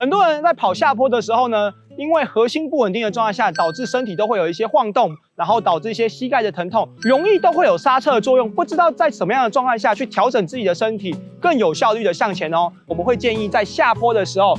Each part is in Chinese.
很多人在跑下坡的时候呢，因为核心不稳定的状态下，导致身体都会有一些晃动，然后导致一些膝盖的疼痛，容易都会有刹车的作用。不知道在什么样的状态下去调整自己的身体，更有效率的向前哦。我们会建议在下坡的时候，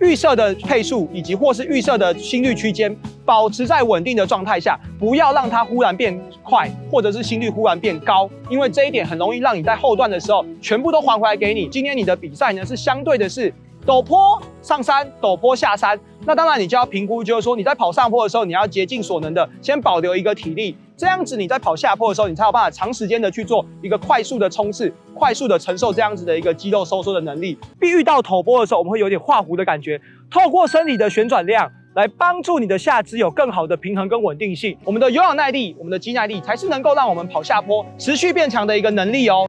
预设的配速以及或是预设的心率区间，保持在稳定的状态下，不要让它忽然变快，或者是心率忽然变高，因为这一点很容易让你在后段的时候全部都还回来给你。今天你的比赛呢是相对的是陡坡上山，陡坡下山，那当然你就要评估，就是说你在跑上坡的时候，你要竭尽所能的先保留一个体力，这样子你在跑下坡的时候，你才有办法长时间的去做一个快速的冲刺，快速的承受这样子的一个肌肉收缩的能力。必遇到陡坡的时候，我们会有点画弧的感觉，透过身体的旋转量来帮助你的下肢有更好的平衡跟稳定性。我们的有氧耐力，我们的肌耐力，才是能够让我们跑下坡持续变强的一个能力哦。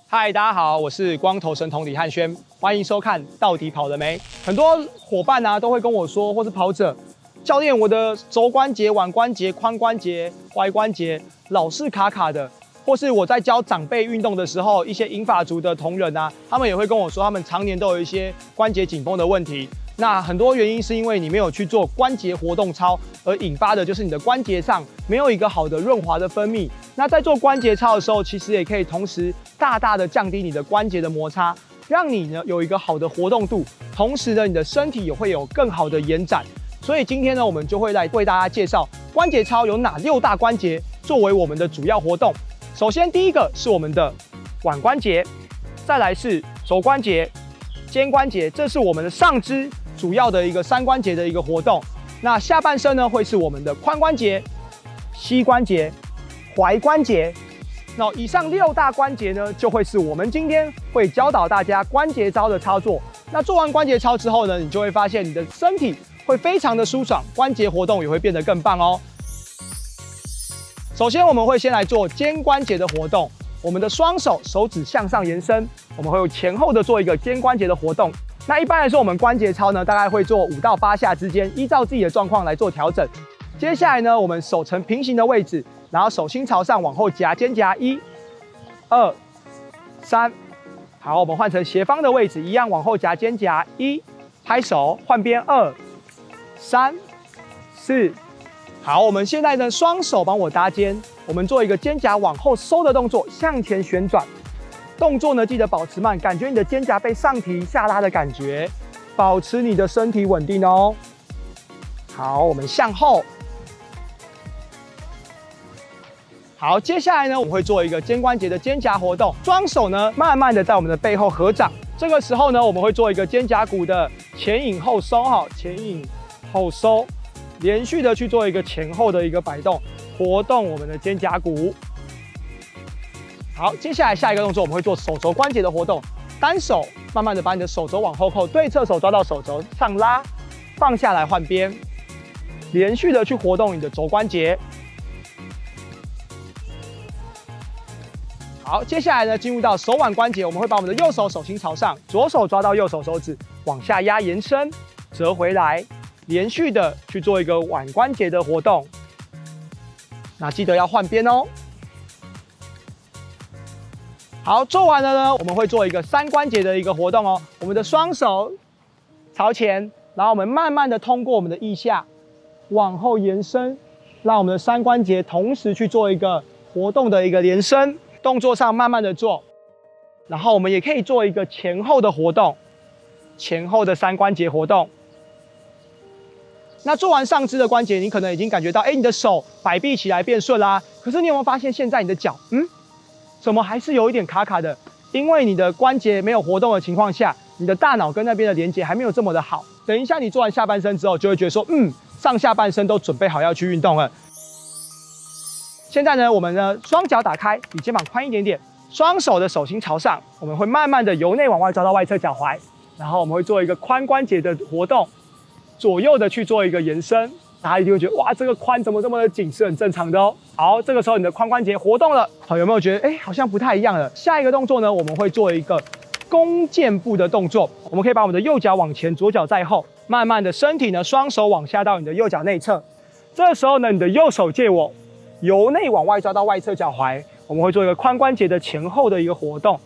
嗨，大家好，我是光头神童李汉轩，欢迎收看《到底跑了没》。很多伙伴啊都会跟我说，或是跑者，教练，我的肘关节、腕关节、髋关节、踝关节老是卡卡的，或是我在教长辈运动的时候，一些银发族的同仁啊，他们也会跟我说，他们常年都有一些关节紧绷的问题。那很多原因是因为你没有去做关节活动操，而引发的就是你的关节上没有一个好的润滑的分泌。那在做关节操的时候，其实也可以同时大大的降低你的关节的摩擦，让你呢有一个好的活动度，同时呢你的身体也会有更好的延展。所以今天呢，我们就会来为大家介绍关节操有哪6大关节作为我们的主要活动。首先第一个是我们的腕关节，再来是肘关节、肩关节，这是我们的上肢主要的一个3关节的一个活动。那下半身呢会是我们的髋关节、膝关节、踝关节。那以上6大关节呢，就会是我们今天会教导大家关节操的操作。那做完关节操之后呢，你就会发现你的身体会非常的舒爽，关节活动也会变得更棒哦。首先我们会先来做肩关节的活动，我们的双手手指向上延伸，我们会有前后的做一个肩关节的活动。那一般来说，我们关节操呢，大概会做5到8下之间，依照自己的状况来做调整。接下来呢，我们手呈平行的位置，然后手心朝上往后夹肩胛，1、2、3。好，我们换成斜方的位置，一样往后夹肩胛，1，拍手，换边，2、3、4。好，我们现在呢，双手帮我搭肩，我们做一个肩胛往后收的动作，向前旋转。动作呢，记得保持慢，感觉你的肩胛被上提下拉的感觉，保持你的身体稳定哦。好，我们向后。好，接下来呢，我们会做一个肩关节的肩胛活动，双手呢，慢慢的在我们的背后合掌。这个时候呢，我们会做一个肩胛骨的前引后收，哈，前引后收，连续的去做一个前后的一个摆动，活动我们的肩胛骨。好，接下来下一个动作，我们会做手肘关节的活动。单手慢慢的把你的手肘往后扣，对侧手抓到手肘上拉，放下来换边，连续的去活动你的肘关节。好，接下来呢，进入到手腕关节，我们会把我们的右手手心朝上，左手抓到右手手指，往下压延伸，折回来，连续的去做一个腕关节的活动。那记得要换边哦。好，做完了呢，我们会做一个3关节的一个活动哦。我们的双手朝前，然后我们慢慢的通过我们的腋下往后延伸，让我们的3关节同时去做一个活动的一个连伸。动作上慢慢的做，然后我们也可以做一个前后的活动，前后的3关节活动。那做完上肢的关节，你可能已经感觉到，你的手摆臂起来变顺啦。可是你有没有发现，现在你的脚，怎么还是有一点卡卡的？因为你的关节没有活动的情况下，你的大脑跟那边的连接还没有这么的好。等一下你做完下半身之后，就会觉得说，上下半身都准备好要去运动了。现在呢，我们呢双脚打开，比肩膀宽一点点，双手的手心朝上，我们会慢慢的由内往外抓到外侧脚踝，然后我们会做一个髋关节的活动，左右的去做一个延伸。大家一定会觉得，哇，这个髋怎么这么的紧，是很正常的哦。好，这个时候你的髋关节活动了，好，有没有觉得，好像不太一样了？下一个动作呢，我们会做一个弓箭步的动作，我们可以把我们的右脚往前，左脚在后，慢慢的身体呢，双手往下到你的右脚内侧。这时候呢，你的右手借我，由内往外抓到外侧脚踝。我们会做一个髋关节的前后的一个活动，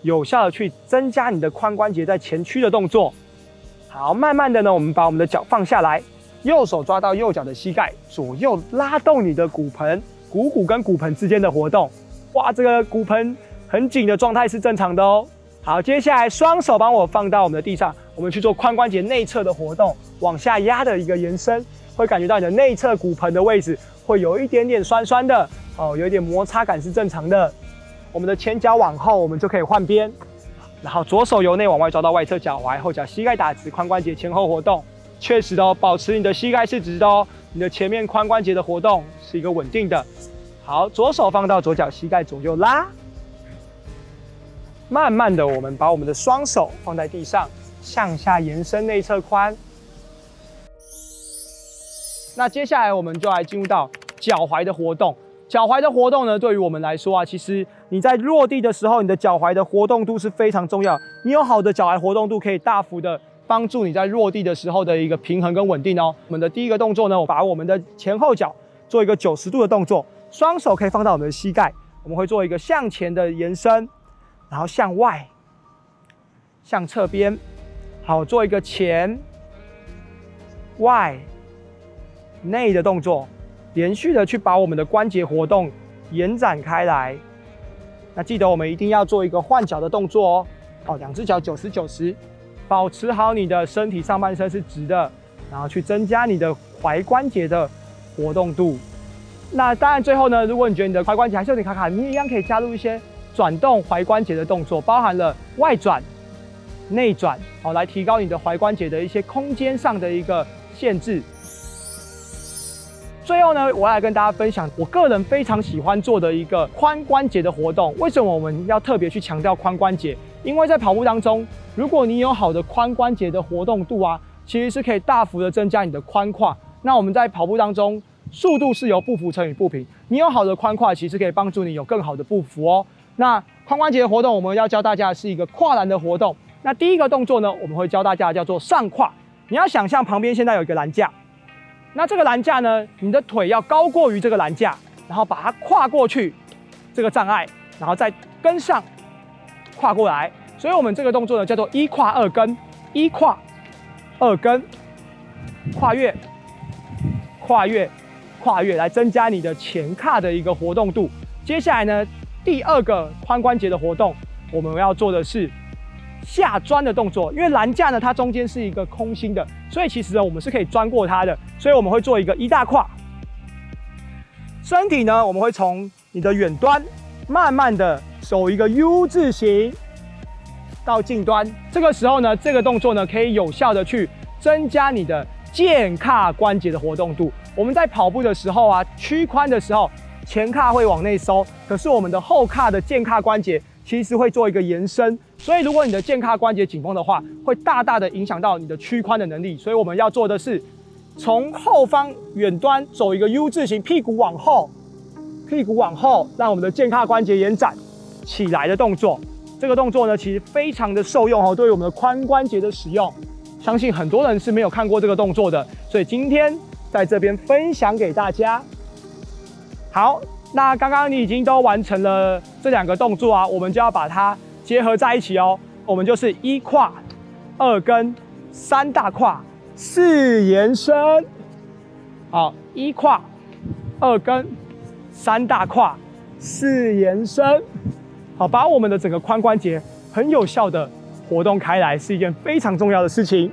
有效的去增加你的髋关节在前屈的动作。好，慢慢的呢，我们把我们的脚放下来，右手抓到右脚的膝盖，左右拉动你的骨盆，股骨跟骨盆之间的活动。哇，这个骨盆很紧的状态是正常的哦。好，接下来双手帮我放到我们的地上，我们去做髋关节内侧的活动，往下压的一个延伸，会感觉到你的内侧骨盆的位置会有一点点酸酸的哦，有一点摩擦感是正常的。我们的前脚往后，我们就可以换边，然后左手由内往外抓到外侧脚踝，后脚膝盖打直，髋关节前后活动。确实的哦，保持你的膝盖是直的哦，你的前面髋关节的活动是一个稳定的。好，左手放到左脚膝盖，左右拉。慢慢的，我们把我们的双手放在地上，向下延伸内侧髋。那接下来我们就来进入到脚踝的活动。脚踝的活动呢，对于我们来说啊，其实你在落地的时候，你的脚踝的活动度是非常重要。你有好的脚踝活动度，可以大幅的帮助你在落地的时候的一个平衡跟稳定哦。我们的第一个动作呢，我把我们的前后脚做一个90度的动作，双手可以放到我们的膝盖，我们会做一个向前的延伸。然后向外，向侧边，好，做一个前、外、内的动作，连续的去把我们的关节活动延展开来。那记得我们一定要做一个换脚的动作哦。好，两只脚90-90，保持好你的身体上半身是直的，然后去增加你的踝关节的活动度。那当然最后呢，如果你觉得你的踝关节还是有点卡卡，你一样可以加入一些转动踝关节的动作，包含了外转、内转，好，来提高你的踝关节的一些空间上的一个限制。最后呢，我要来跟大家分享我个人非常喜欢做的一个髋关节的活动。为什么我们要特别去强调髋关节？因为在跑步当中，如果你有好的髋关节的活动度啊，其实是可以大幅的增加你的髋胯。那我们在跑步当中，速度是由步幅乘以步频，你有好的髋胯，其实可以帮助你有更好的步幅哦。那髋关节的活动，我们要教大家的是一个跨栏的活动。那第一个动作呢，我们会教大家叫做上跨。你要想象旁边现在有一个栏架，那这个栏架呢，你的腿要高过于这个栏架，然后把它跨过去这个障碍，然后再跟上跨过来。所以我们这个动作呢，叫做一跨二跟，一跨二跟，跨越、跨越、跨越，来增加你的前胯的一个活动度。接下来呢，第二个髋关节的活动，我们要做的是下钻的动作。因为栏架呢，它中间是一个空心的，所以其实呢，我们是可以钻过它的。所以我们会做一个一大跨。身体呢，我们会从你的远端慢慢的走一个 U 字形到近端。这个时候呢，这个动作呢，可以有效的去增加你的健胯关节的活动度。我们在跑步的时候啊，屈髋的时候，前胯会往内收，可是我们的后胯的健胯关节其实会做一个延伸，所以如果你的健胯关节紧绷的话，会大大的影响到你的屈髋的能力。所以我们要做的是从后方远端走一个 U 字形，屁股往后，屁股往后，让我们的健胯关节延展起来的动作。这个动作呢，其实非常的受用哦，对于我们的髋关节的使用，相信很多人是没有看过这个动作的，所以今天在这边分享给大家。好，那刚刚你已经都完成了这两个动作啊，我们就要把它结合在一起哦。我们就是一跨、二跟、三大跨、四延伸。好，一跨、二跟、三大跨、四延伸。好，把我们的整个髋关节很有效的活动开来，是一件非常重要的事情。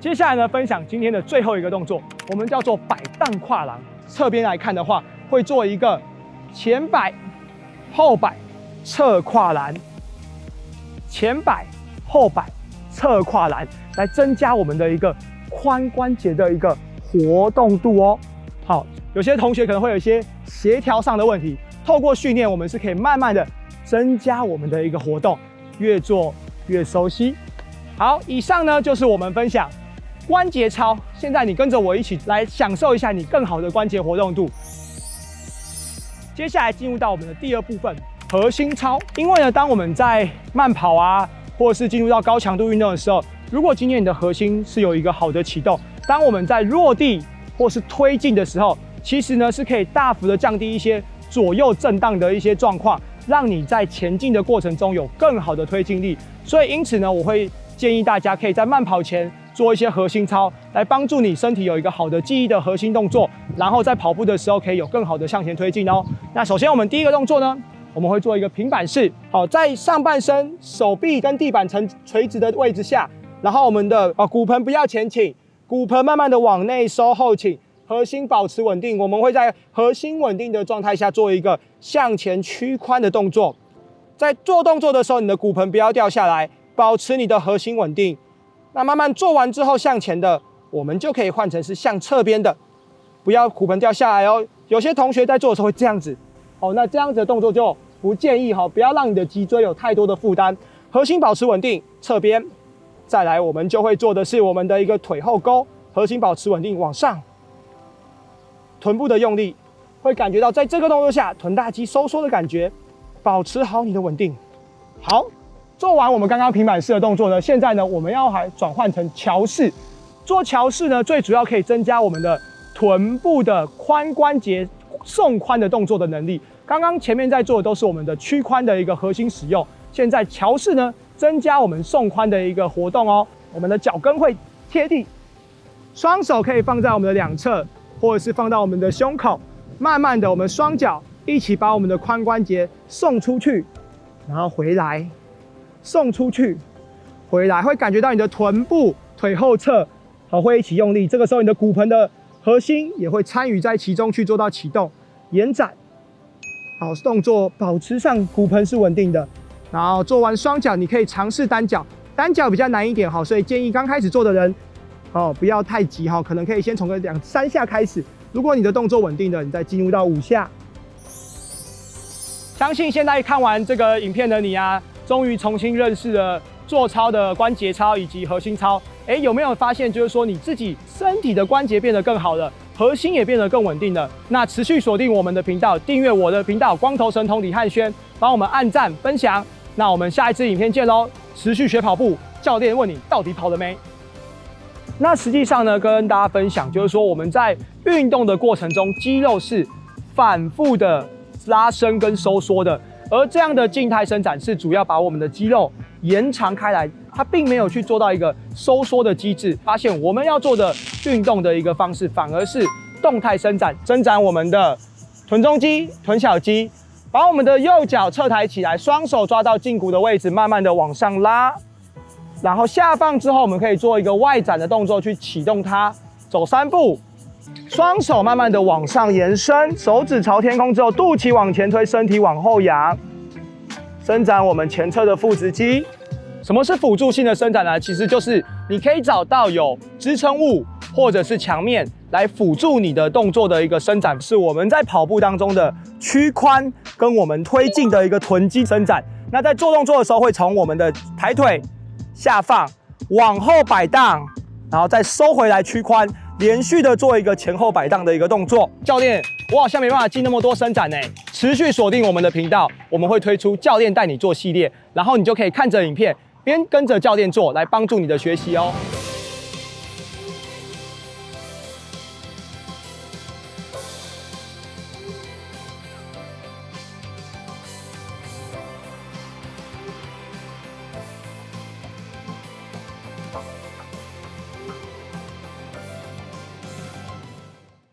接下来呢，分享今天的最后一个动作，我们叫做摆荡跨栏。侧边来看的话，会做一个前摆、后摆、侧跨栏，前摆、后摆、侧跨栏，来增加我们的一个髋关节的一个活动度哦。好，有些同学可能会有一些协调上的问题，透过训练，我们是可以慢慢的增加我们的一个活动，越做越熟悉。好，以上呢就是我们分享关节操，现在你跟着我一起来享受一下你更好的关节活动度。接下来进入到我们的第二部分，核心操。因为呢，当我们在慢跑啊，或者是进入到高强度运动的时候，如果今天你的核心是有一个好的启动，当我们在落地或是推进的时候，其实呢是可以大幅的降低一些左右震荡的一些状况，让你在前进的过程中有更好的推进力。所以因此呢，我会建议大家可以在慢跑前做一些核心操，来帮助你身体有一个好的记忆的核心动作，然后在跑步的时候可以有更好的向前推进哦。那首先我们第一个动作呢，我们会做一个平板式，好，在上半身手臂跟地板垂直的位置下，然后我们的骨盆不要前倾，骨盆慢慢的往内收后倾，核心保持稳定。我们会在核心稳定的状态下做一个向前屈髋的动作。在做动作的时候，你的骨盆不要掉下来，保持你的核心稳定。那慢慢做完之后，向前的我们就可以换成是向侧边的，不要骨盆掉下来哦。有些同学在做的时候会这样子，那这样子的动作就不建议不要让你的脊椎有太多的负担，核心保持稳定，侧边。再来，我们就会做的是我们的一个腿后勾，核心保持稳定，往上，臀部的用力，会感觉到在这个动作下臀大肌收缩的感觉，保持好你的稳定。好，做完我们刚刚平板式的动作呢，现在呢我们要转换成桥式。做桥式呢，最主要可以增加我们的臀部的髋关节送髋的动作的能力。刚刚前面在做的都是我们的屈髋的一个核心使用，现在桥式呢，增加我们送髋的一个活动哦。我们的脚跟会贴地，双手可以放在我们的两侧，或者是放到我们的胸口，慢慢的我们双脚一起把我们的髋关节送出去，然后回来，送出去，回来，会感觉到你的臀部、腿后侧会一起用力。这个时候你的骨盆的核心也会参与在其中去做到启动、延展。好，动作保持上骨盆是稳定的。然后做完双脚，你可以尝试单脚，单脚比较难一点所以建议刚开始做的人不要太急可能可以先从个2、3下开始。如果你的动作稳定的，你再进入到5下。相信现在看完这个影片的你终于重新认识了做操的关节操以及核心操。有没有发现就是说你自己身体的关节变得更好了，核心也变得更稳定了？那持续锁定我们的频道，订阅我的频道光头神童李汉轩，帮我们按赞分享。那我们下一支影片见咯，持续学跑步，教练问你到底跑了没？那实际上呢，跟大家分享就是说我们在运动的过程中，肌肉是反复的拉伸跟收缩的，而这样的静态伸展是主要把我们的肌肉延长开来，它并没有去做到一个收缩的机制。发现我们要做的运动的一个方式，反而是动态伸展，伸展我们的臀中肌、臀小肌，把我们的右脚侧抬起来，双手抓到胫骨的位置，慢慢的往上拉，然后下放之后，我们可以做一个外展的动作去启动它，走3步，双手慢慢的往上延伸，手指朝天空之后，肚脐往前推，身体往后仰，伸展我们前侧的腹直肌。什么是辅助性的伸展呢？其实就是你可以找到有支撑物或者是墙面来辅助你的动作的一个伸展，是我们在跑步当中的屈髋跟我们推进的一个臀肌伸展。那在做动作的时候，会从我们的抬腿、下放、往后摆荡，然后再收回来屈髋，连续的做一个前后摆荡的一个动作。教练，我好像没办法记那么多伸展持续锁定我们的频道，我们会推出教练带你做系列，然后你就可以看着影片，边跟着教练做，来帮助你的学习哦。